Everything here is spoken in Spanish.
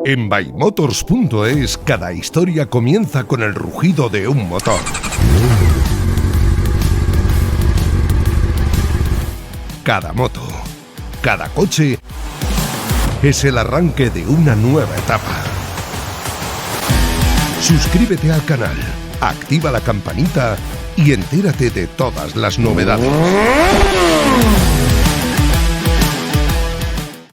En ByMotors.es cada historia comienza con el rugido de un motor. Cada moto, cada coche es el arranque de una nueva etapa. Suscríbete al canal, activa la campanita y entérate de todas las novedades.